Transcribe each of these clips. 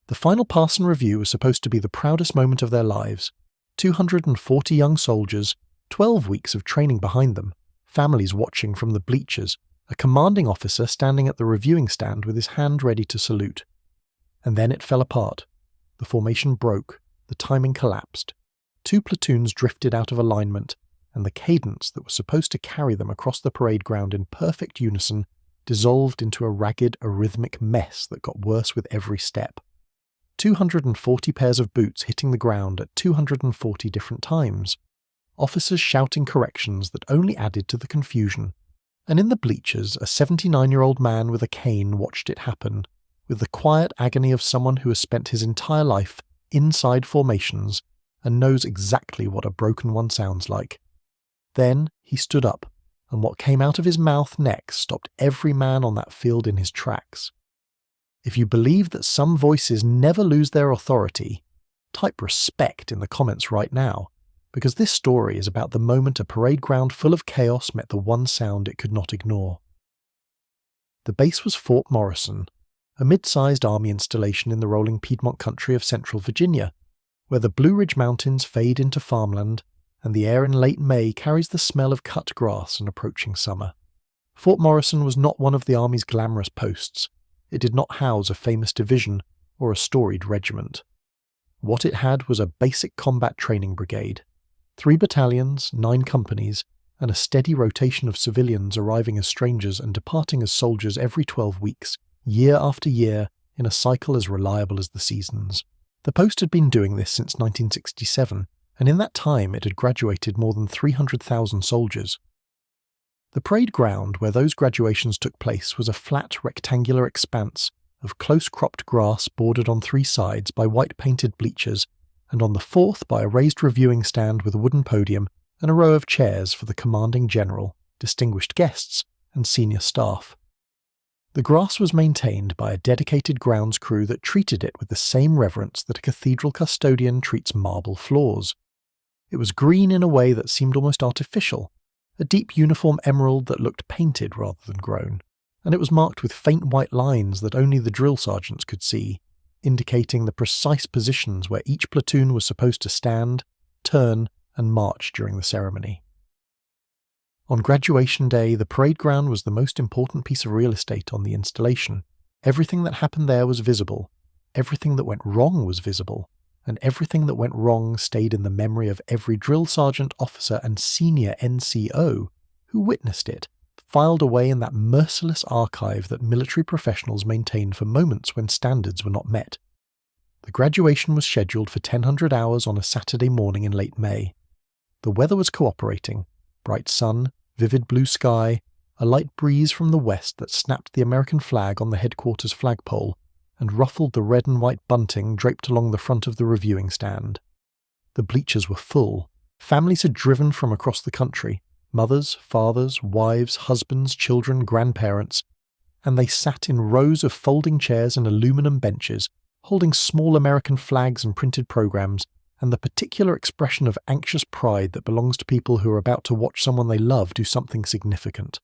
The final pass and review was supposed to be the proudest moment of their lives. 240 young soldiers, 12 weeks of training behind them, families watching from the bleachers, a commanding officer standing at the reviewing stand with his hand ready to salute. And then it fell apart. The formation broke, the timing collapsed. 2 platoons drifted out of alignment, and the cadence that was supposed to carry them across the parade ground in perfect unison dissolved into a ragged, arrhythmic mess that got worse with every step. 240 pairs of boots hitting the ground at 240 different times. Officers shouting corrections that only added to the confusion. And in the bleachers, a 79-year-old man with a cane watched it happen, with the quiet agony of someone who has spent his entire life inside formations and knows exactly what a broken one sounds like. Then he stood up, and what came out of his mouth next stopped every man on that field in his tracks. If you believe that some voices never lose their authority, type respect in the comments right now, because this story is about the moment a parade ground full of chaos met the one sound it could not ignore. The base was Fort Morrison, a mid-sized army installation in the rolling Piedmont country of central Virginia, where the Blue Ridge Mountains fade into farmland, and the air in late May carries the smell of cut grass and approaching summer. Fort Morrison was not one of the Army's glamorous posts. It did not house a famous division or a storied regiment. What it had was a basic combat training brigade. 3 battalions, 9 companies, and a steady rotation of civilians arriving as strangers and departing as soldiers every 12 weeks, year after year, in a cycle as reliable as the seasons. The post had been doing this since 1967, and in that time it had graduated more than 300,000 soldiers. The parade ground where those graduations took place was a flat rectangular expanse of close-cropped grass bordered on 3 sides by white-painted bleachers, and on the 4th by a raised reviewing stand with a wooden podium and a row of chairs for the commanding general, distinguished guests, and senior staff. The grass was maintained by a dedicated grounds crew that treated it with the same reverence that a cathedral custodian treats marble floors. It was green in a way that seemed almost artificial, a deep uniform emerald that looked painted rather than grown, and it was marked with faint white lines that only the drill sergeants could see, indicating the precise positions where each platoon was supposed to stand, turn, and march during the ceremony. On graduation day, the parade ground was the most important piece of real estate on the installation. Everything that happened there was visible, everything that went wrong was visible, and everything that went wrong stayed in the memory of every drill sergeant, officer, and senior NCO who witnessed it, filed away in that merciless archive that military professionals maintain for moments when standards were not met. The graduation was scheduled for 1000 hours on a Saturday morning in late May. The weather was cooperating: bright sun, vivid blue sky, a light breeze from the west that snapped the American flag on the headquarters flagpole and ruffled the red and white bunting draped along the front of the reviewing stand. The bleachers were full. Families had driven from across the country, mothers, fathers, wives, husbands, children, grandparents, and they sat in rows of folding chairs and aluminum benches, holding small American flags and printed programs, and the particular expression of anxious pride that belongs to people who are about to watch someone they love do something significant.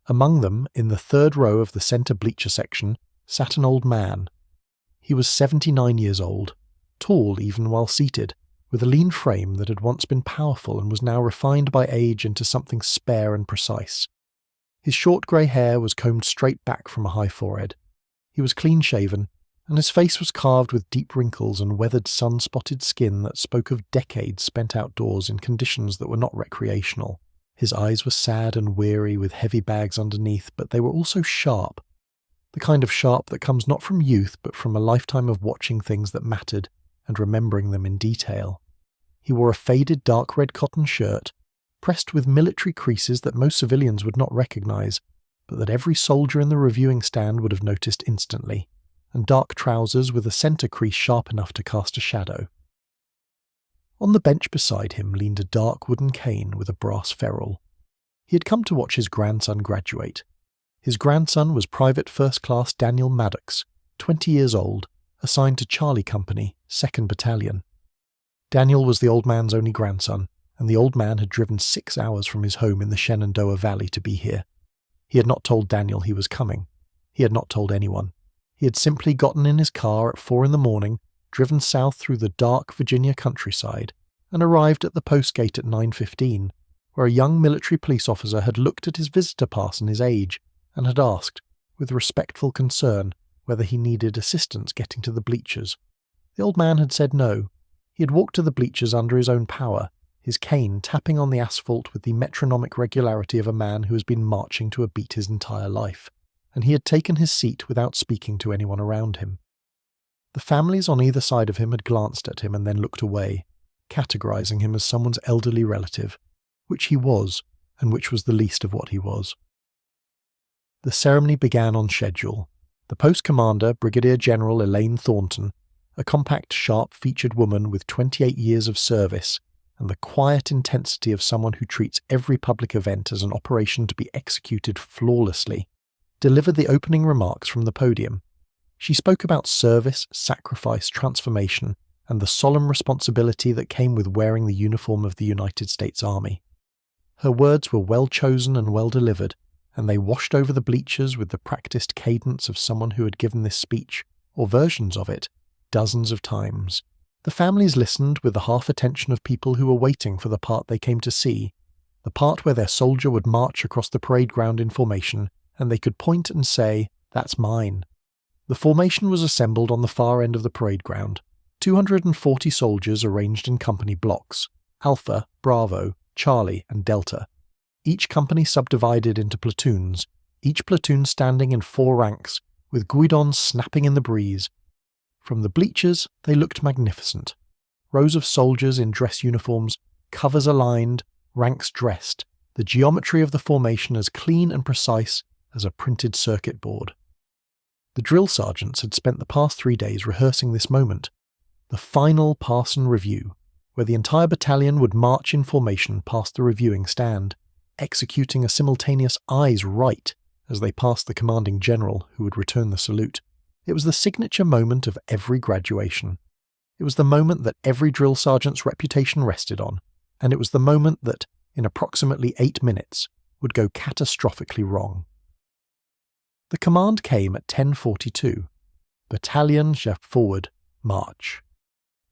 Among them, in the 3rd row of the centre bleacher section, sat an old man. He was 79 years old, tall even while seated, with a lean frame that had once been powerful and was now refined by age into something spare and precise. His short grey hair was combed straight back from a high forehead. He was clean-shaven, and his face was carved with deep wrinkles and weathered sun-spotted skin that spoke of decades spent outdoors in conditions that were not recreational. His eyes were sad and weary with heavy bags underneath, but they were also sharp. The kind of sharp that comes not from youth but from a lifetime of watching things that mattered and remembering them in detail. He wore a faded dark red cotton shirt, pressed with military creases that most civilians would not recognize, but that every soldier in the reviewing stand would have noticed instantly, and dark trousers with a centre crease sharp enough to cast a shadow. On the bench beside him leaned a dark wooden cane with a brass ferrule. He had come to watch his grandson graduate. His grandson was Private First Class Daniel Maddox, 20 years old, assigned to Charlie Company, 2nd Battalion. Daniel was the old man's only grandson, and the old man had driven 6 hours from his home in the Shenandoah Valley to be here. He had not told Daniel he was coming. He had not told anyone. He had simply gotten in his car at 4 a.m, driven south through the dark Virginia countryside, and arrived at the post gate at 9:15, where a young military police officer had looked at his visitor pass and his age, and had asked, with respectful concern, whether he needed assistance getting to the bleachers. The old man had said no. He had walked to the bleachers under his own power, his cane tapping on the asphalt with the metronomic regularity of a man who has been marching to a beat his entire life, and he had taken his seat without speaking to anyone around him. The families on either side of him had glanced at him and then looked away, categorizing him as someone's elderly relative, which he was, and which was the least of what he was. The ceremony began on schedule. The post commander, Brigadier General Elaine Thornton, a compact, sharp-featured woman with 28 years of service, and the quiet intensity of someone who treats every public event as an operation to be executed flawlessly, delivered the opening remarks from the podium. She spoke about service, sacrifice, transformation, and the solemn responsibility that came with wearing the uniform of the United States Army. Her words were well chosen and well delivered, and they washed over the bleachers with the practiced cadence of someone who had given this speech, or versions of it, dozens of times. The families listened with the half attention of people who were waiting for the part they came to see, the part where their soldier would march across the parade ground in formation, and they could point and say, "That's mine." The formation was assembled on the far end of the parade ground, 240 soldiers arranged in company blocks, Alpha, Bravo, Charlie, and Delta. Each company subdivided into platoons, each platoon standing in 4 ranks, with guidons snapping in the breeze. From the bleachers, they looked magnificent. Rows of soldiers in dress uniforms, covers aligned, ranks dressed, the geometry of the formation as clean and precise as a printed circuit board. The drill sergeants had spent the past 3 days rehearsing this moment, the final Parson Review, where the entire battalion would march in formation past the reviewing stand, executing a simultaneous eyes right as they passed the commanding general who would return the salute. It was the signature moment of every graduation. It was the moment that every drill sergeant's reputation rested on, and it was the moment that, in approximately 8 minutes, would go catastrophically wrong. The command came at 10:42. Battalion chef forward, march.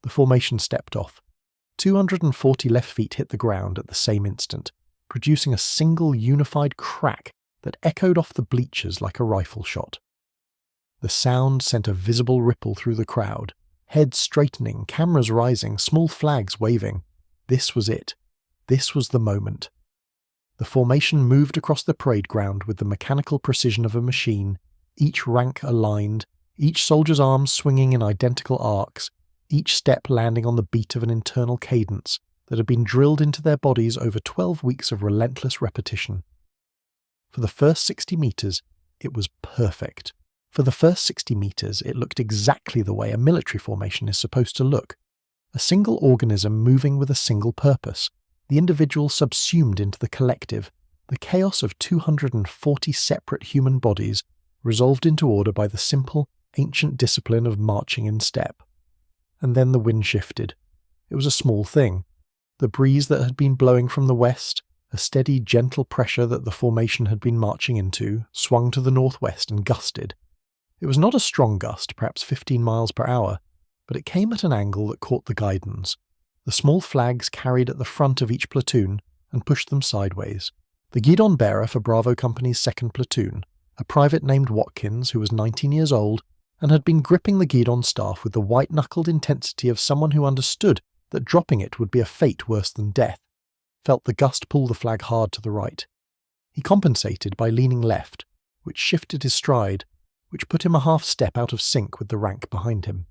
The formation stepped off. 240 left feet hit the ground at the same instant, producing a single unified crack that echoed off the bleachers like a rifle shot. The sound sent a visible ripple through the crowd, heads straightening, cameras rising, small flags waving. This was it. This was the moment. The formation moved across the parade ground with the mechanical precision of a machine, each rank aligned, each soldier's arms swinging in identical arcs, each step landing on the beat of an internal cadence that had been drilled into their bodies over 12 weeks of relentless repetition. For the first 60 meters, it was perfect. For the first 60 meters, it looked exactly the way a military formation is supposed to look. A single organism moving with a single purpose, the individual subsumed into the collective, the chaos of 240 separate human bodies resolved into order by the simple, ancient discipline of marching in step. And then the wind shifted. It was a small thing. The breeze that had been blowing from the west, a steady, gentle pressure that the formation had been marching into, swung to the northwest and gusted. It was not a strong gust, perhaps 15 miles per hour, but it came at an angle that caught the guidons. The small flags carried at the front of each platoon and pushed them sideways. The guidon bearer for Bravo Company's 2nd platoon, a private named Watkins who was 19 years old and had been gripping the guidon staff with the white-knuckled intensity of someone who understood that dropping it would be a fate worse than death, felt the gust pull the flag hard to the right. He compensated by leaning left, which shifted his stride, which put him a half step out of sync with the rank behind him.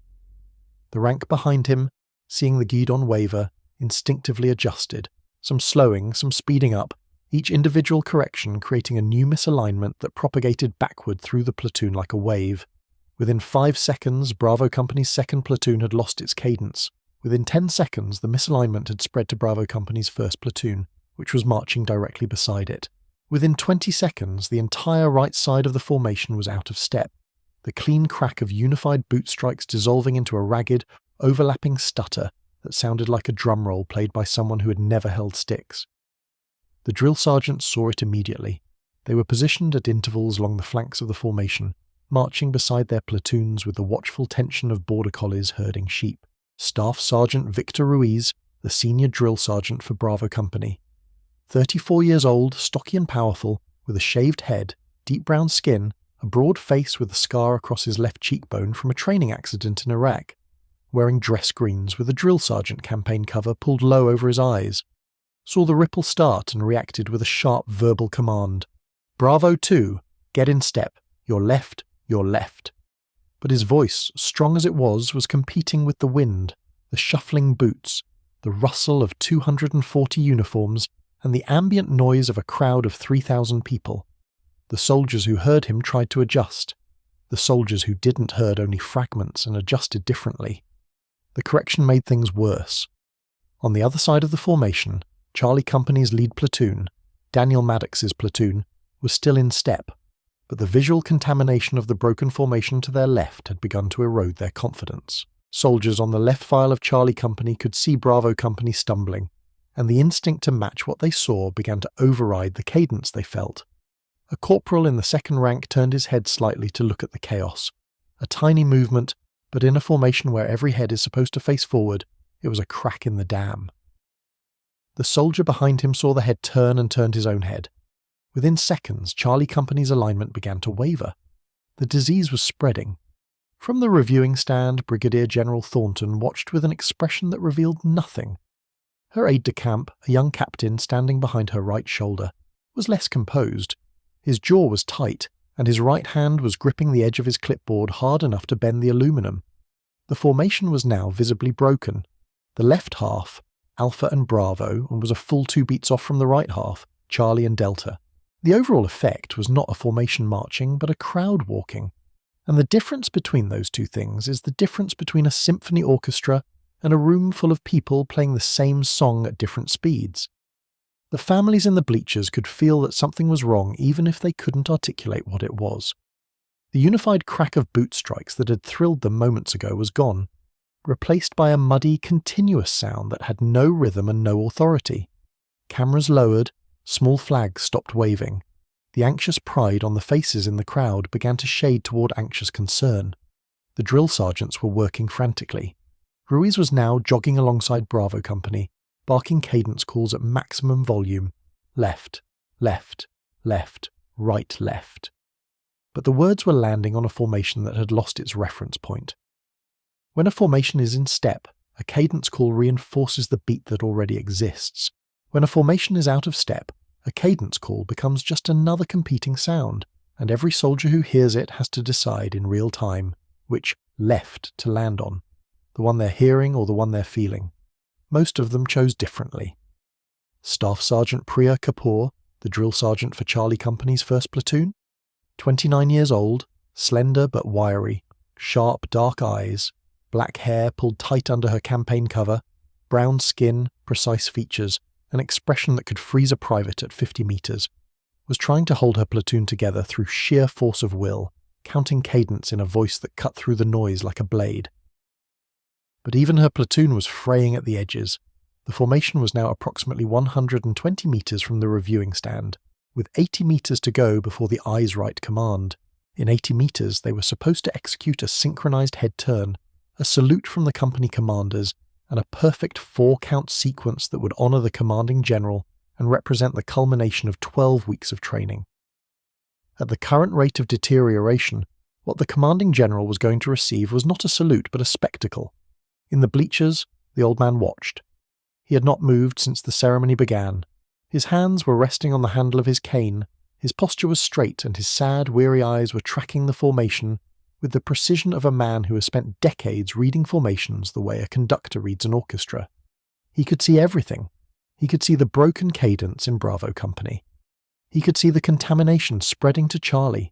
The rank behind him, seeing the guidon waver, instinctively adjusted, some slowing, some speeding up, each individual correction creating a new misalignment that propagated backward through the platoon like a wave. Within 5 seconds, Bravo Company's 2nd platoon had lost its cadence. Within 10 seconds, the misalignment had spread to Bravo Company's 1st platoon, which was marching directly beside it. Within 20 seconds, the entire right side of the formation was out of step, the clean crack of unified boot strikes dissolving into a ragged, overlapping stutter that sounded like a drum roll played by someone who had never held sticks. The drill sergeants saw it immediately. They were positioned at intervals along the flanks of the formation, marching beside their platoons with the watchful tension of border collies herding sheep. Staff Sergeant Victor Ruiz, the senior drill sergeant for Bravo Company. 34 years old, stocky and powerful, with a shaved head, deep brown skin, a broad face with a scar across his left cheekbone from a training accident in Iraq, wearing dress greens with a drill sergeant campaign cover pulled low over his eyes, saw the ripple start and reacted with a sharp verbal command. "Bravo 2, get in step, your left, your left." But his voice, strong as it was competing with the wind, the shuffling boots, the rustle of 240 uniforms, and the ambient noise of a crowd of 3,000 people. The soldiers who heard him tried to adjust. The soldiers who didn't heard only fragments and adjusted differently. The correction made things worse. On the other side of the formation, Charlie Company's lead platoon, Daniel Maddox's platoon, was still in step, but the visual contamination of the broken formation to their left had begun to erode their confidence. Soldiers on the left file of Charlie Company could see Bravo Company stumbling, and the instinct to match what they saw began to override the cadence they felt. A corporal in the second rank turned his head slightly to look at the chaos. A tiny movement, but in a formation where every head is supposed to face forward, it was a crack in the dam. The soldier behind him saw the head turn and turned his own head. Within seconds, Charlie Company's alignment began to waver. The disease was spreading. From the reviewing stand, Brigadier General Thornton watched with an expression that revealed nothing. Her aide-de-camp, a young captain standing behind her right shoulder, was less composed. His jaw was tight, and his right hand was gripping the edge of his clipboard hard enough to bend the aluminum. The formation was now visibly broken. The left half, Alpha and Bravo, and was a full 2 beats off from the right half, Charlie and Delta. The overall effect was not a formation marching, but a crowd walking. And the difference between those two things is the difference between a symphony orchestra and a room full of people playing the same song at different speeds. The families in the bleachers could feel that something was wrong even if they couldn't articulate what it was. The unified crack of boot strikes that had thrilled them moments ago was gone, replaced by a muddy, continuous sound that had no rhythm and no authority. Cameras lowered, small flags stopped waving. The anxious pride on the faces in the crowd began to shade toward anxious concern. The drill sergeants were working frantically. Ruiz was now jogging alongside Bravo Company, barking cadence calls at maximum volume. Left, left, left, right, left. But the words were landing on a formation that had lost its reference point. When a formation is in step, a cadence call reinforces the beat that already exists. When a formation is out of step, a cadence call becomes just another competing sound, and every soldier who hears it has to decide in real time which left to land on, the one they're hearing or the one they're feeling. Most of them chose differently. Staff Sergeant Priya Kapoor, the drill sergeant for Charlie Company's 1st platoon, 29 years old, slender but wiry, sharp dark eyes, black hair pulled tight under her campaign cover, brown skin, precise features, an expression that could freeze a private at 50 meters, was trying to hold her platoon together through sheer force of will, counting cadence in a voice that cut through the noise like a blade. But even her platoon was fraying at the edges. The formation was now approximately 120 meters from the reviewing stand, with 80 meters to go before the eyes right command. In 80 meters, they were supposed to execute a synchronized head turn, a salute from the company commanders, and a perfect 4-count sequence that would honor the commanding general and represent the culmination of 12 weeks of training. At the current rate of deterioration, what the commanding general was going to receive was not a salute but a spectacle. In the bleachers, the old man watched. He had not moved since the ceremony began. His hands were resting on the handle of his cane, his posture was straight, and his sad, weary eyes were tracking the formation with the precision of a man who has spent decades reading formations the way a conductor reads an orchestra. He could see everything. He could see the broken cadence in Bravo Company. He could see the contamination spreading to Charlie.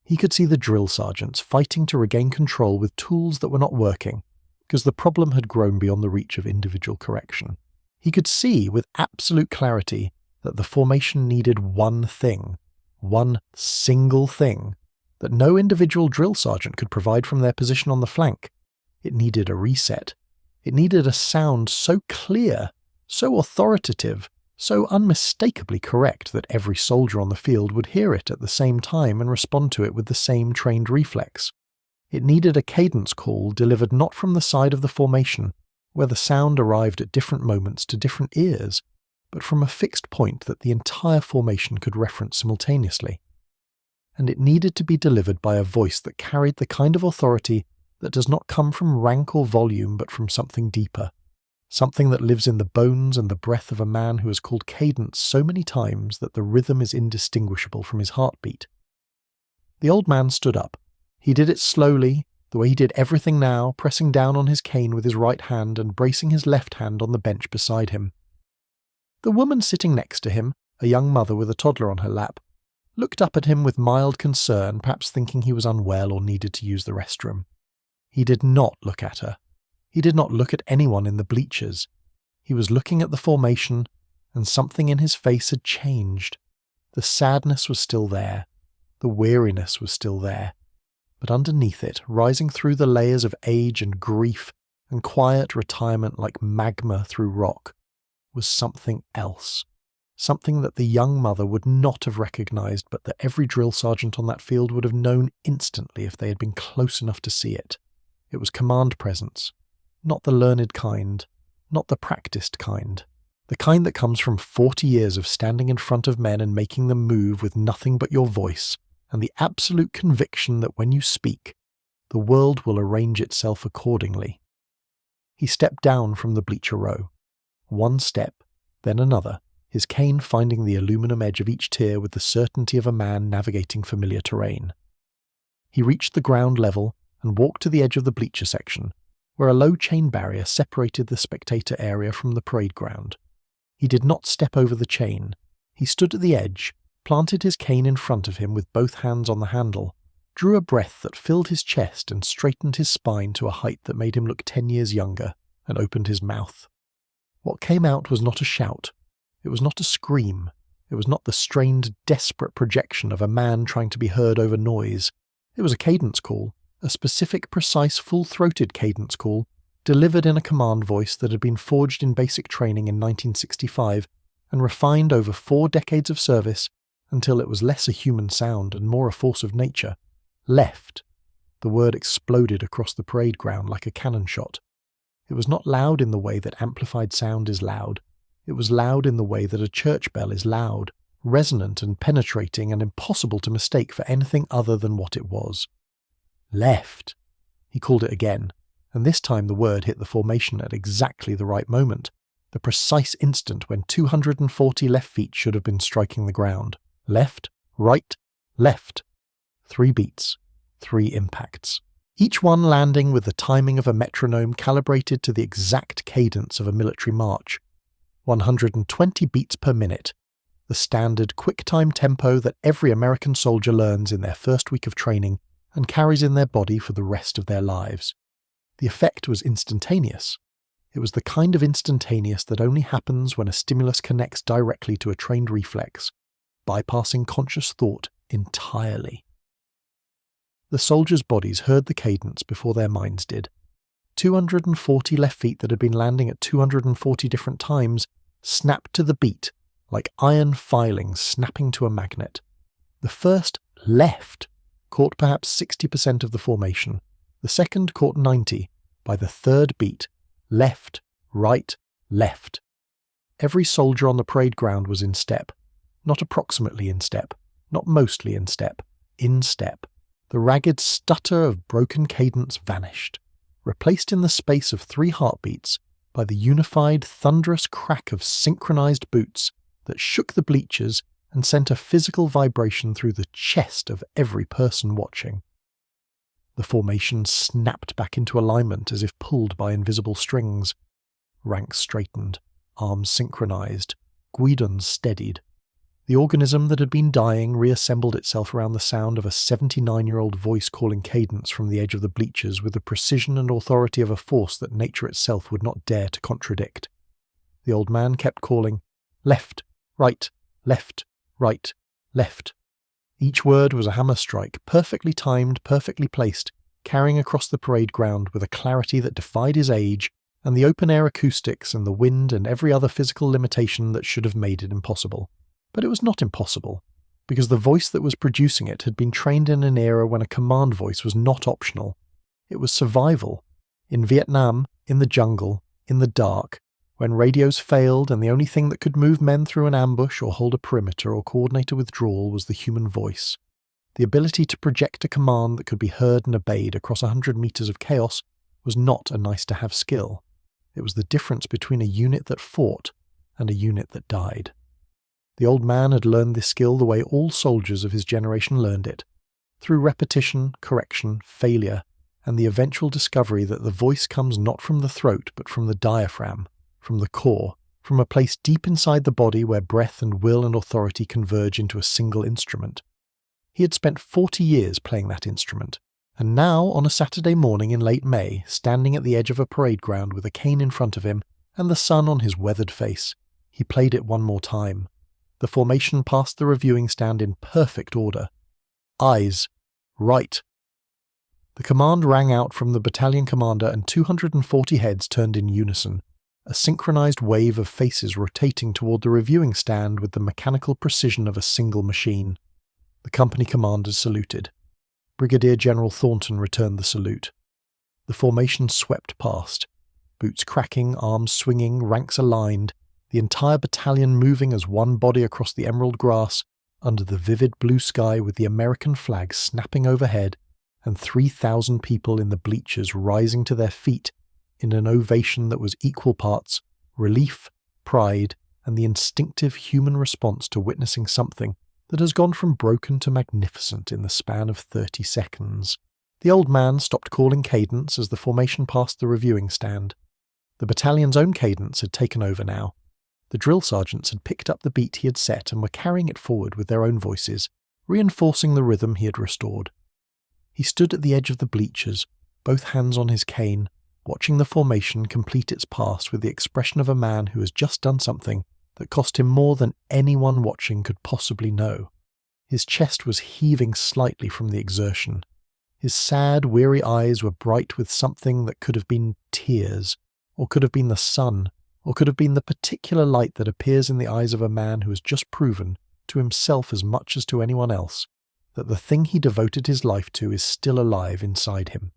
He could see the drill sergeants fighting to regain control with tools that were not working, because the problem had grown beyond the reach of individual correction. He could see with absolute clarity that the formation needed one thing, one single thing, that no individual drill sergeant could provide from their position on the flank. It needed a reset. It needed a sound so clear, so authoritative, so unmistakably correct that every soldier on the field would hear it at the same time and respond to it with the same trained reflex. It needed a cadence call delivered not from the side of the formation, where the sound arrived at different moments to different ears, but from a fixed point that the entire formation could reference simultaneously. And it needed to be delivered by a voice that carried the kind of authority that does not come from rank or volume but from something deeper, something that lives in the bones and the breath of a man who has called cadence so many times that the rhythm is indistinguishable from his heartbeat. The old man stood up. He did it slowly, the way he did everything now, pressing down on his cane with his right hand and bracing his left hand on the bench beside him. The woman sitting next to him, a young mother with a toddler on her lap, looked up at him with mild concern, perhaps thinking he was unwell or needed to use the restroom. He did not look at her. He did not look at anyone in the bleachers. He was looking at the formation, and something in his face had changed. The sadness was still there. The weariness was still there. But underneath it, rising through the layers of age and grief and quiet retirement like magma through rock, was something else. Something that the young mother would not have recognized, but that every drill sergeant on that field would have known instantly if they had been close enough to see it. It was command presence. Not the learned kind, not the practiced kind. The kind that comes from 40 years of standing in front of men and making them move with nothing but your voice, and the absolute conviction that when you speak, the world will arrange itself accordingly. He stepped down from the bleacher row. One step, then another, his cane finding the aluminum edge of each tier with the certainty of a man navigating familiar terrain. He reached the ground level and walked to the edge of the bleacher section, where a low chain barrier separated the spectator area from the parade ground. He did not step over the chain. He stood at the edge, planted his cane in front of him with both hands on the handle, drew a breath that filled his chest and straightened his spine to a height that made him look 10 years younger, and opened his mouth. What came out was not a shout. It was not a scream. It was not the strained, desperate projection of a man trying to be heard over noise. It was a cadence call, a specific, precise, full-throated cadence call, delivered in a command voice that had been forged in basic training in 1965 and refined over 4 decades of service until it was less a human sound and more a force of nature. Left. The word exploded across the parade ground like a cannon shot. It was not loud in the way that amplified sound is loud. It was loud in the way that a church bell is loud, resonant and penetrating and impossible to mistake for anything other than what it was. Left. He called it again, and this time the word hit the formation at exactly the right moment, the precise instant when 240 left feet should have been striking the ground. Left, right, left. 3 beats, 3 impacts. Each one landing with the timing of a metronome calibrated to the exact cadence of a military march. 120 beats per minute, the standard quick-time tempo that every American soldier learns in their first week of training and carries in their body for the rest of their lives. The effect was instantaneous. It was the kind of instantaneous that only happens when a stimulus connects directly to a trained reflex, bypassing conscious thought entirely. The soldiers' bodies heard the cadence before their minds did. 240 left feet that had been landing at 240 different times snapped to the beat, like iron filings snapping to a magnet. The first left caught perhaps 60% of the formation. The second caught 90%. By the third beat, left, right, left. Every soldier on the parade ground was in step. Not approximately in step, not mostly in step, in step. The ragged stutter of broken cadence vanished, replaced in the space of 3 heartbeats by the unified, thunderous crack of synchronized boots that shook the bleachers and sent a physical vibration through the chest of every person watching. The formation snapped back into alignment as if pulled by invisible strings. Ranks straightened, arms synchronized, guidons steadied. The organism that had been dying reassembled itself around the sound of a 79-year-old voice calling cadence from the edge of the bleachers with the precision and authority of a force that nature itself would not dare to contradict. The old man kept calling, left, right, left, right, left. Each word was a hammer strike, perfectly timed, perfectly placed, carrying across the parade ground with a clarity that defied his age and the open-air acoustics and the wind and every other physical limitation that should have made it impossible. But it was not impossible, because the voice that was producing it had been trained in an era when a command voice was not optional. It was survival. In Vietnam, in the jungle, in the dark, when radios failed and the only thing that could move men through an ambush or hold a perimeter or coordinate a withdrawal was the human voice. The ability to project a command that could be heard and obeyed across 100 meters of chaos was not a nice-to-have skill. It was the difference between a unit that fought and a unit that died. The old man had learned this skill the way all soldiers of his generation learned it, through repetition, correction, failure, and the eventual discovery that the voice comes not from the throat but from the diaphragm, from the core, from a place deep inside the body where breath and will and authority converge into a single instrument. He had spent 40 years playing that instrument, and now, on a Saturday morning in late May, standing at the edge of a parade ground with a cane in front of him and the sun on his weathered face, he played it one more time. The formation passed the reviewing stand in perfect order. Eyes. Right. The command rang out from the battalion commander and 240 heads turned in unison, a synchronized wave of faces rotating toward the reviewing stand with the mechanical precision of a single machine. The company commanders saluted. Brigadier General Thornton returned the salute. The formation swept past, boots cracking, arms swinging, ranks aligned, the entire battalion moving as one body across the emerald grass, under the vivid blue sky with the American flag snapping overhead, and 3,000 people in the bleachers rising to their feet in an ovation that was equal parts relief, pride, and the instinctive human response to witnessing something that has gone from broken to magnificent in the span of 30 seconds. The old man stopped calling cadence as the formation passed the reviewing stand. The battalion's own cadence had taken over now. The drill sergeants had picked up the beat he had set and were carrying it forward with their own voices, reinforcing the rhythm he had restored. He stood at the edge of the bleachers, both hands on his cane, watching the formation complete its pass with the expression of a man who has just done something that cost him more than anyone watching could possibly know. His chest was heaving slightly from the exertion. His sad, weary eyes were bright with something that could have been tears, or could have been the sun, or could have been the particular light that appears in the eyes of a man who has just proven, to himself as much as to anyone else, that the thing he devoted his life to is still alive inside him.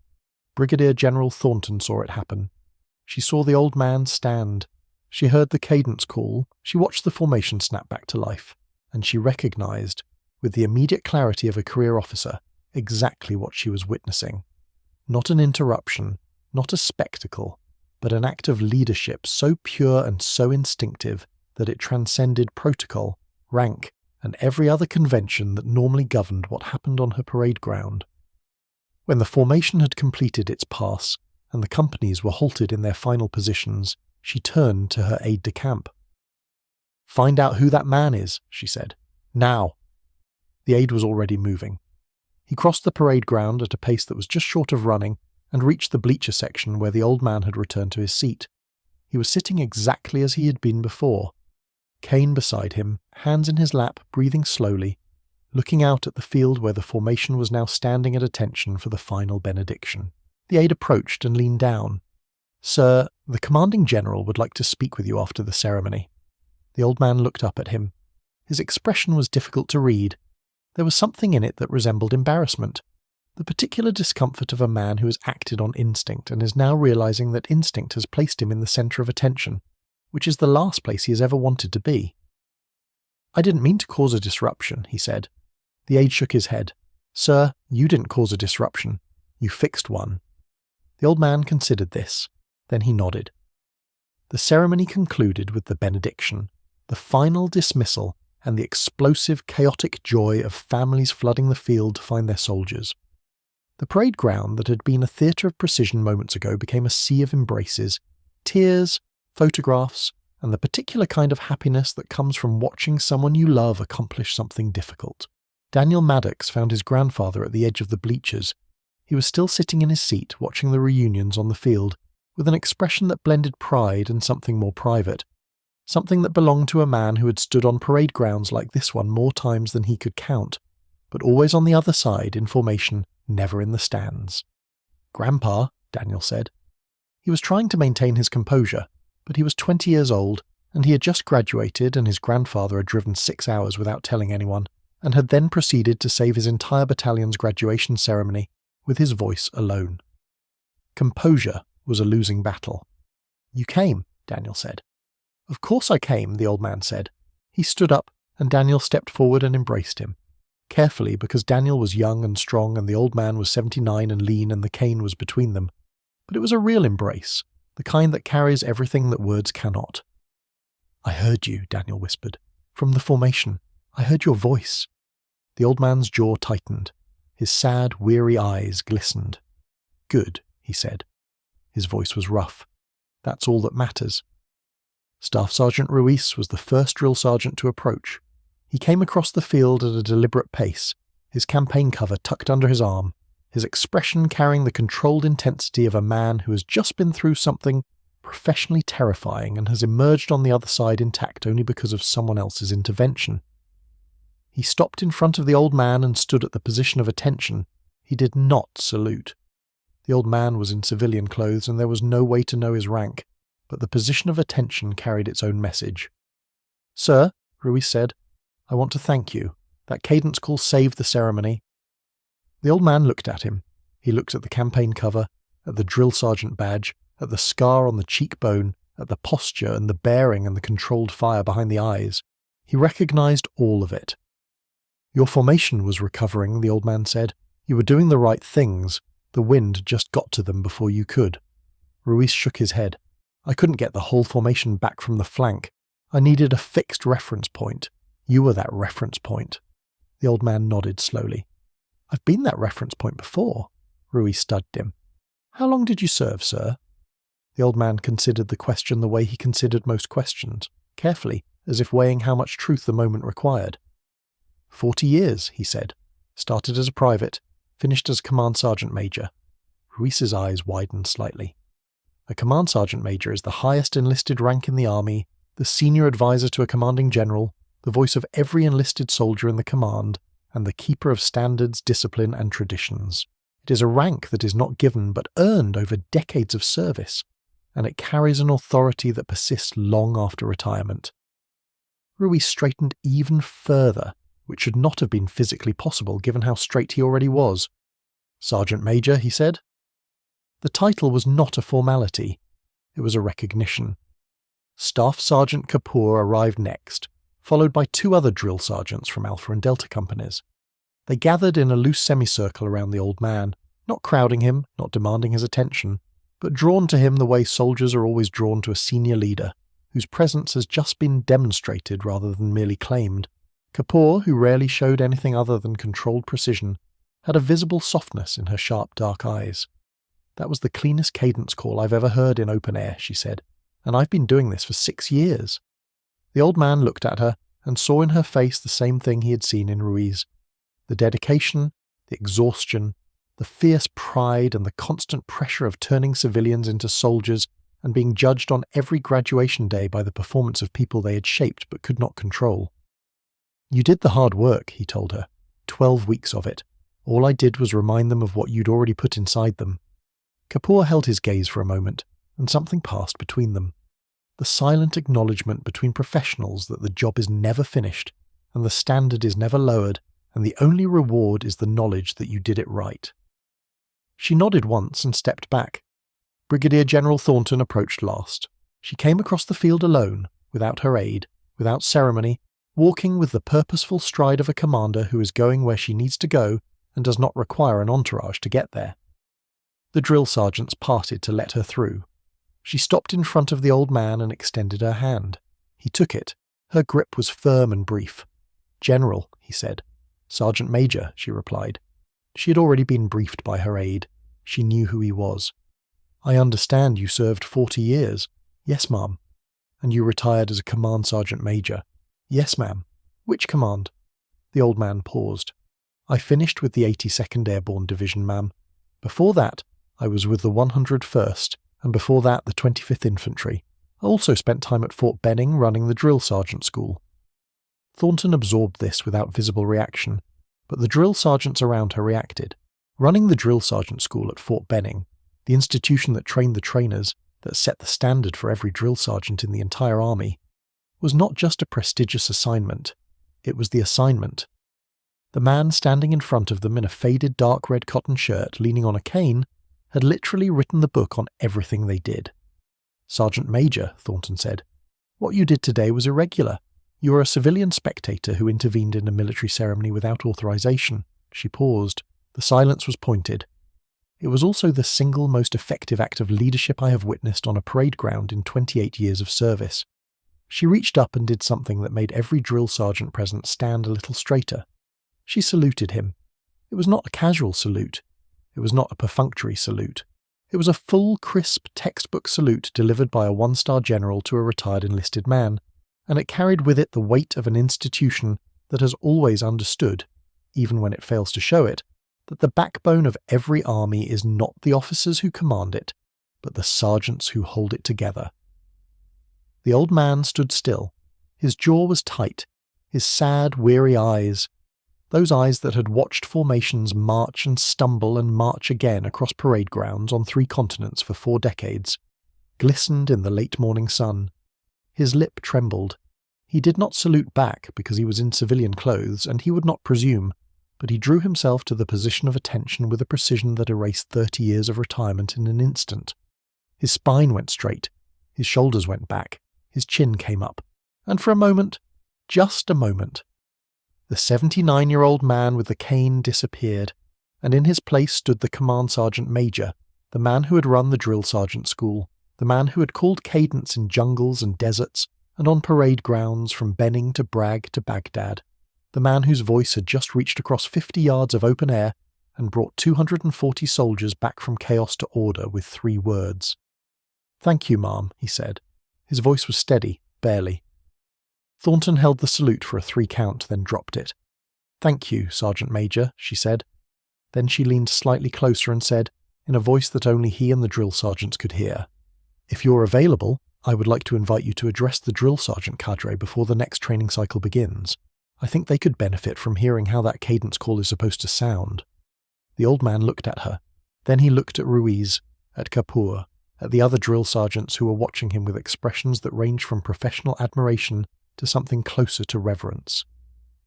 Brigadier General Thornton saw it happen. She saw the old man stand. She heard the cadence call, she watched the formation snap back to life, and she recognized, with the immediate clarity of a career officer, exactly what she was witnessing. Not an interruption, not a spectacle, but an act of leadership so pure and so instinctive that it transcended protocol, rank, and every other convention that normally governed what happened on her parade ground. When the formation had completed its pass, and the companies were halted in their final positions, she turned to her aide-de-camp. "Find out who that man is," she said. "Now." The aide was already moving. He crossed the parade ground at a pace that was just short of running, and reached the bleacher section where the old man had returned to his seat. He was sitting exactly as he had been before, cane beside him, hands in his lap, breathing slowly, looking out at the field where the formation was now standing at attention for the final benediction. The aide approached and leaned down. "Sir, the commanding general would like to speak with you after the ceremony." The old man looked up at him. His expression was difficult to read. There was something in it that resembled embarrassment, the particular discomfort of a man who has acted on instinct and is now realizing that instinct has placed him in the center of attention, which is the last place he has ever wanted to be. "I didn't mean to cause a disruption," he said. The aide shook his head. "Sir, you didn't cause a disruption. You fixed one." The old man considered this. Then he nodded. The ceremony concluded with the benediction, the final dismissal, and the explosive, chaotic joy of families flooding the field to find their soldiers. The parade ground that had been a theatre of precision moments ago became a sea of embraces, tears, photographs, and the particular kind of happiness that comes from watching someone you love accomplish something difficult. Daniel Maddox found his grandfather at the edge of the bleachers. He was still sitting in his seat watching the reunions on the field, with an expression that blended pride and something more private, something that belonged to a man who had stood on parade grounds like this one more times than he could count, but always on the other side in formation, never in the stands. "Grandpa," Daniel said. He was trying to maintain his composure, but he was 20 years old, and he had just graduated and his grandfather had driven 6 hours without telling anyone, and had then proceeded to save his entire battalion's graduation ceremony with his voice alone. Composure was a losing battle. "You came," Daniel said. "Of course I came," the old man said. He stood up, and Daniel stepped forward and embraced him. Carefully, because Daniel was young and strong and the old man was 79 and lean and the cane was between them. But it was a real embrace, the kind that carries everything that words cannot. "I heard you," Daniel whispered. "From the formation. I heard your voice." The old man's jaw tightened. His sad, weary eyes glistened. "Good," he said. His voice was rough. "That's all that matters." Staff Sergeant Ruiz was the first drill sergeant to approach. He came across the field at a deliberate pace, his campaign cover tucked under his arm, his expression carrying the controlled intensity of a man who has just been through something professionally terrifying and has emerged on the other side intact only because of someone else's intervention. He stopped in front of the old man and stood at the position of attention. He did not salute. The old man was in civilian clothes and there was no way to know his rank, but the position of attention carried its own message. "Sir," Ruiz said, "I want to thank you. That cadence call saved the ceremony." The old man looked at him. He looked at the campaign cover, at the drill sergeant badge, at the scar on the cheekbone, at the posture and the bearing and the controlled fire behind the eyes. He recognized all of it. "Your formation was recovering," the old man said. "You were doing the right things. The wind just got to them before you could." Ruiz shook his head. "I couldn't get the whole formation back from the flank. I needed a fixed reference point. You were that reference point." The old man nodded slowly. "I've been that reference point before." Ruiz studied him. "How long did you serve, sir?" The old man considered the question the way he considered most questions, carefully, as if weighing how much truth the moment required. 40 years, he said. "Started as a private, finished as a command sergeant major." Ruiz's eyes widened slightly. A command sergeant major is the highest enlisted rank in the army, the senior advisor to a commanding general, the voice of every enlisted soldier in the command, and the keeper of standards, discipline, and traditions. It is a rank that is not given but earned over decades of service, and it carries an authority that persists long after retirement. Ruiz straightened even further, which should not have been physically possible given how straight he already was. "Sergeant Major," he said. The title was not a formality. It was a recognition. Staff Sergeant Kapoor arrived next, followed by 2 other drill sergeants from Alpha and Delta companies. They gathered in a loose semicircle around the old man, not crowding him, not demanding his attention, but drawn to him the way soldiers are always drawn to a senior leader, whose presence has just been demonstrated rather than merely claimed. Kapoor, who rarely showed anything other than controlled precision, had a visible softness in her sharp dark eyes. "That was the cleanest cadence call I've ever heard in open air," she said, "and I've been doing this for 6 years." The old man looked at her and saw in her face the same thing he had seen in Ruiz. The dedication, the exhaustion, the fierce pride and the constant pressure of turning civilians into soldiers and being judged on every graduation day by the performance of people they had shaped but could not control. "You did the hard work," he told her. 12 weeks of it. All I did was remind them of what you'd already put inside them." Kapoor held his gaze for a moment, and something passed between them. The silent acknowledgement between professionals that the job is never finished, and the standard is never lowered, and the only reward is the knowledge that you did it right. She nodded once and stepped back. Brigadier General Thornton approached last. She came across the field alone, without her aide, without ceremony, walking with the purposeful stride of a commander who is going where she needs to go and does not require an entourage to get there. The drill sergeants parted to let her through. She stopped in front of the old man and extended her hand. He took it. Her grip was firm and brief. "General," he said. "Sergeant Major," she replied. She had already been briefed by her aide. She knew who he was. "I understand you served 40 years. "Yes, ma'am." "And you retired as a command sergeant major." "Yes, ma'am." "Which command?" The old man paused. "I finished with the 82nd Airborne Division, ma'am. Before that, I was with the 101st, and before that the 25th Infantry. I also spent time at Fort Benning running the drill sergeant school." Thornton absorbed this without visible reaction, but the drill sergeants around her reacted. Running the drill sergeant school at Fort Benning, the institution that trained the trainers, that set the standard for every drill sergeant in the entire army, was not just a prestigious assignment, it was the assignment. The man standing in front of them in a faded dark red cotton shirt leaning on a cane had literally written the book on everything they did. "Sergeant Major," Thornton said, "what you did today was irregular. You were a civilian spectator who intervened in a military ceremony without authorization." She paused. The silence was pointed. "It was also the single most effective act of leadership I have witnessed on a parade ground in 28 years of service." She reached up and did something that made every drill sergeant present stand a little straighter. She saluted him. It was not a casual salute. It was not a perfunctory salute. It was a full, crisp, textbook salute delivered by a one-star general to a retired enlisted man, and it carried with it the weight of an institution that has always understood, even when it fails to show it, that the backbone of every army is not the officers who command it, but the sergeants who hold it together. The old man stood still. His jaw was tight, his sad, weary eyes, those eyes that had watched formations march and stumble and march again across parade grounds on 3 continents for 4 decades, glistened in the late morning sun. His lip trembled. He did not salute back because he was in civilian clothes, and he would not presume, but he drew himself to the position of attention with a precision that erased 30 years of retirement in an instant. His spine went straight, his shoulders went back, his chin came up, and for a moment, just a moment, the 79-year-old man with the cane disappeared, and in his place stood the command sergeant major, the man who had run the drill sergeant school, the man who had called cadence in jungles and deserts and on parade grounds from Benning to Bragg to Baghdad, the man whose voice had just reached across 50 yards of open air and brought 240 soldiers back from chaos to order with 3 words. "Thank you, ma'am," he said. His voice was steady, barely. Thornton held the salute for a 3 count, then dropped it. "Thank you, Sergeant Major," she said. Then she leaned slightly closer and said, in a voice that only he and the drill sergeants could hear, "If you're available, I would like to invite you to address the drill sergeant cadre before the next training cycle begins. I think they could benefit from hearing how that cadence call is supposed to sound." The old man looked at her. Then he looked at Ruiz, at Kapoor, at the other drill sergeants who were watching him with expressions that ranged from professional admiration to something closer to reverence.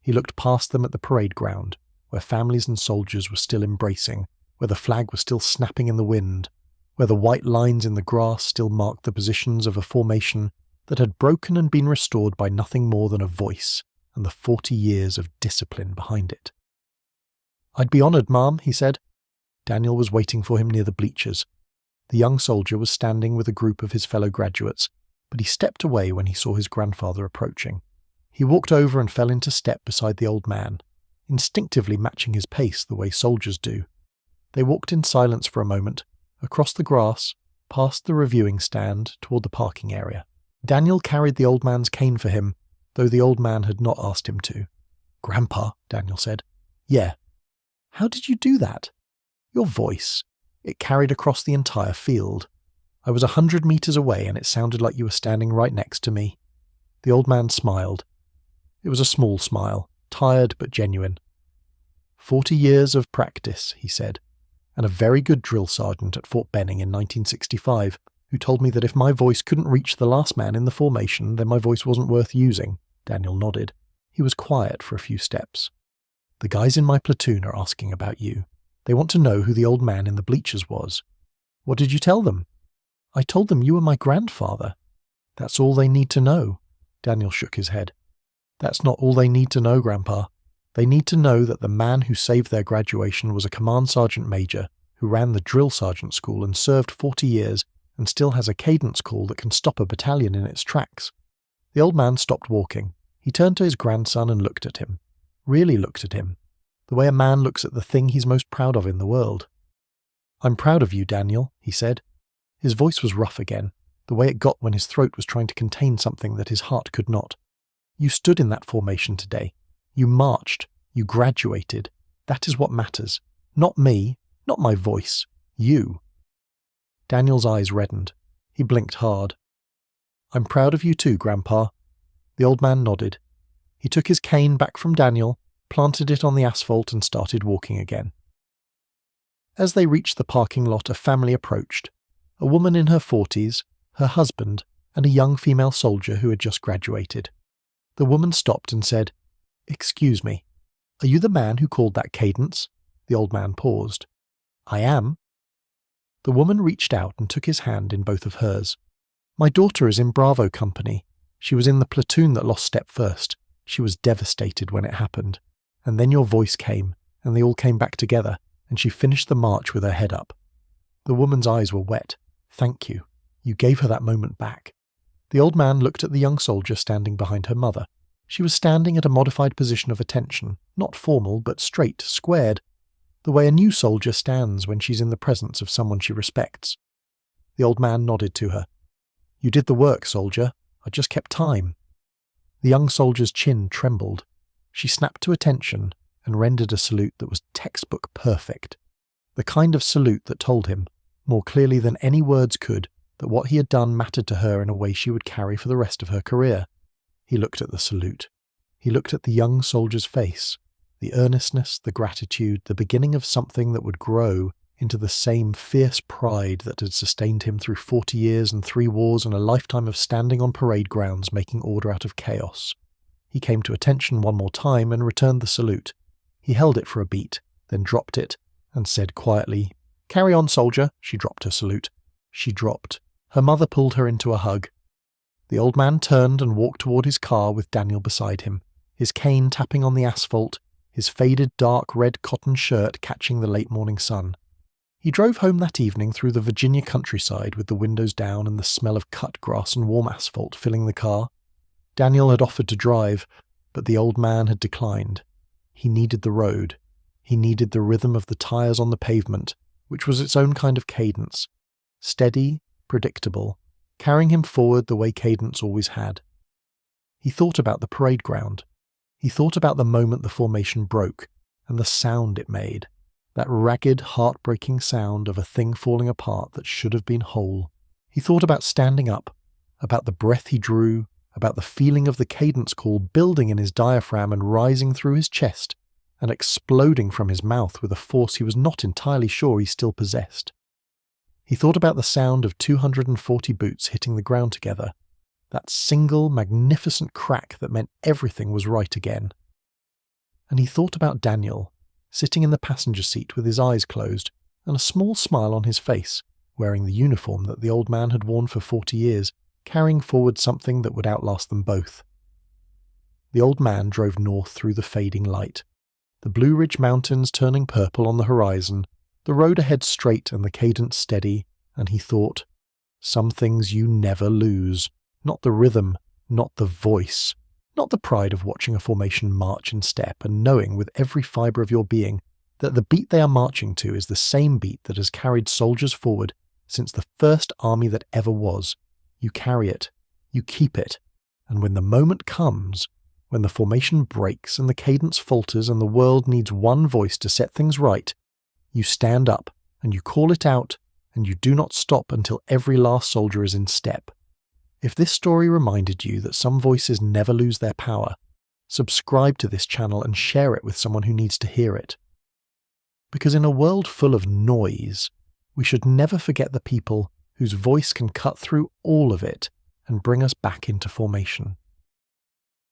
He looked past them at the parade ground, where families and soldiers were still embracing, where the flag was still snapping in the wind, where the white lines in the grass still marked the positions of a formation that had broken and been restored by nothing more than a voice and the 40 years of discipline behind it. "I'd be honoured, ma'am," he said. Daniel was waiting for him near the bleachers. The young soldier was standing with a group of his fellow graduates, but he stepped away when he saw his grandfather approaching. He walked over and fell into step beside the old man, instinctively matching his pace the way soldiers do. They walked in silence for a moment, across the grass, past the reviewing stand, toward the parking area. Daniel carried the old man's cane for him, though the old man had not asked him to. "Grandpa," Daniel said. "Yeah." "How did you do that?" "Your voice. It carried across the entire field. I was 100 meters away and it sounded like you were standing right next to me." The old man smiled. It was a small smile, tired but genuine. 40 years of practice, he said, and a very good drill sergeant at Fort Benning in 1965 who told me that if my voice couldn't reach the last man in the formation, then my voice wasn't worth using. Daniel nodded. He was quiet for a few steps. "The guys in my platoon are asking about you. They want to know who the old man in the bleachers was." "What did you tell them?" "I told them you were my grandfather." "That's all they need to know." Daniel shook his head. "That's not all they need to know, Grandpa. They need to know that the man who saved their graduation was a command sergeant major who ran the drill sergeant school and served 40 years and still has a cadence call that can stop a battalion in its tracks." The old man stopped walking. He turned to his grandson and looked at him. Really looked at him. The way a man looks at the thing he's most proud of in the world. "I'm proud of you, Daniel," he said. His voice was rough again, the way it got when his throat was trying to contain something that his heart could not. "You stood in that formation today. You marched. You graduated. That is what matters. Not me. Not my voice. You." Daniel's eyes reddened. He blinked hard. "I'm proud of you too, Grandpa." The old man nodded. He took his cane back from Daniel, planted it on the asphalt and started walking again. As they reached the parking lot, a family approached. A woman in her 40s, her husband, and a young female soldier who had just graduated. The woman stopped and said, "Excuse me, are you the man who called that cadence?" The old man paused. "I am." The woman reached out and took his hand in both of hers. "My daughter is in Bravo Company. She was in the platoon that lost step first. She was devastated when it happened. And then your voice came, and they all came back together, and she finished the march with her head up." The woman's eyes were wet. "Thank you. You gave her that moment back." The old man looked at the young soldier standing behind her mother. She was standing at a modified position of attention, not formal, but straight, squared, the way a new soldier stands when she's in the presence of someone she respects. The old man nodded to her. "You did the work, soldier. I just kept time." The young soldier's chin trembled. She snapped to attention and rendered a salute that was textbook perfect. The kind of salute that told him, more clearly than any words could, that what he had done mattered to her in a way she would carry for the rest of her career. He looked at the salute. He looked at the young soldier's face, the earnestness, the gratitude, the beginning of something that would grow into the same fierce pride that had sustained him through 40 years and 3 wars and a lifetime of standing on parade grounds making order out of chaos. He came to attention one more time and returned the salute. He held it for a beat, then dropped it, and said quietly, "Carry on, soldier." She dropped her salute. She dropped. Her mother pulled her into a hug. The old man turned and walked toward his car with Daniel beside him, his cane tapping on the asphalt, his faded dark red cotton shirt catching the late morning sun. He drove home that evening through the Virginia countryside with the windows down and the smell of cut grass and warm asphalt filling the car. Daniel had offered to drive, but the old man had declined. He needed the road. He needed the rhythm of the tires on the pavement, which was its own kind of cadence. Steady, predictable, carrying him forward the way cadence always had. He thought about the parade ground. He thought about the moment the formation broke, and the sound it made, that ragged, heartbreaking sound of a thing falling apart that should have been whole. He thought about standing up, about the breath he drew, about the feeling of the cadence call building in his diaphragm and rising through his chest, and exploding from his mouth with a force he was not entirely sure he still possessed. He thought about the sound of 240 boots hitting the ground together, that single magnificent crack that meant everything was right again. And he thought about Daniel, sitting in the passenger seat with his eyes closed and a small smile on his face, wearing the uniform that the old man had worn for 40 years, carrying forward something that would outlast them both. The old man drove north through the fading light, the Blue Ridge Mountains turning purple on the horizon, the road ahead straight and the cadence steady, and he thought, some things you never lose. Not the rhythm, not the voice, not the pride of watching a formation march in step and knowing with every fibre of your being that the beat they are marching to is the same beat that has carried soldiers forward since the first army that ever was. You carry it, you keep it, and when the moment comes, when the formation breaks and the cadence falters and the world needs one voice to set things right, you stand up and you call it out and you do not stop until every last soldier is in step. If this story reminded you that some voices never lose their power, subscribe to this channel and share it with someone who needs to hear it. Because in a world full of noise, we should never forget the people whose voice can cut through all of it and bring us back into formation.